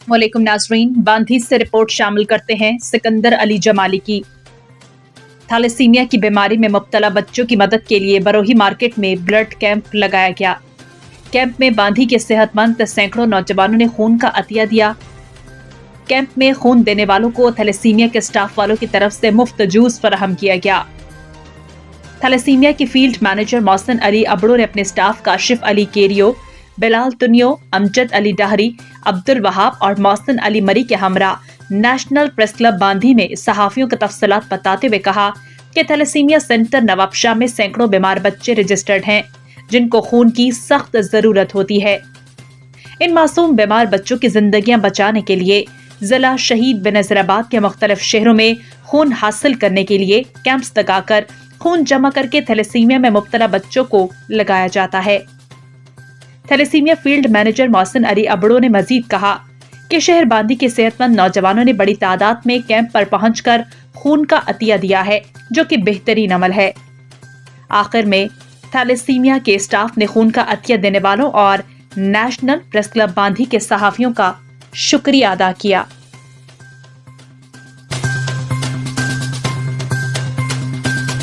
वालेकुम नाजरीन, बांधी से रिपोर्ट शामिल करते हैं सिकंदर अली जमाली की। थैलेसीमिया की बीमारी में मुब्तला बच्चों की मदद के लिए बरोही मार्केट में ब्लड कैंप लगाया गया। कैंप में बांधी के सेहतमंद सैकड़ों नौजवानों ने खून का अतिया दिया। कैंप में खून देने वालों को थैलेसीमिया के स्टाफ वालों की तरफ से मुफ्त जूस फराहम किया गया। थैलेसीमिया की फील्ड मैनेजर मोहसिन अली अबड़ो ने अपने स्टाफ काशिफ अली केरियो, बिलाल तुनियो, अमजद अली डाहरी, अब्दुल वहाब और मोहसिन अली मरी के हमरा नेशनल प्रेस क्लब बांधी में सहाफियों को तफसीलात बताते हुए कहा कि थैलेसीमिया सेंटर नवाबशाह में सैकड़ों बीमार बच्चे रजिस्टर्ड हैं जिनको खून की सख्त जरूरत होती है। इन मासूम बीमार बच्चों की जिंदगियां बचाने के लिए जिला शहीद बेनज़ीराबाद के मुख्तलिफ शहरों में खून हासिल करने के लिए कैंप्स लगाकर खून जमा करके थैलेसीमिया में मुब्तला बच्चों को लगाया जाता है। Thalassemia field manager Mohsin Ali Abro ने मजीद कहा कि शहर बांदी के सेहतमंद नौजवानों ने बड़ी तादाद में कैंप पर पहुंचकर खून का अतिया दिया है, जो कि बेहतरीन अमल है। आखिर में थैलेसीमिया के स्टाफ ने खून का अतिया देने वालों और नेशनल प्रेस क्लब बांधी के सहाफियों का शुक्रिया अदा किया।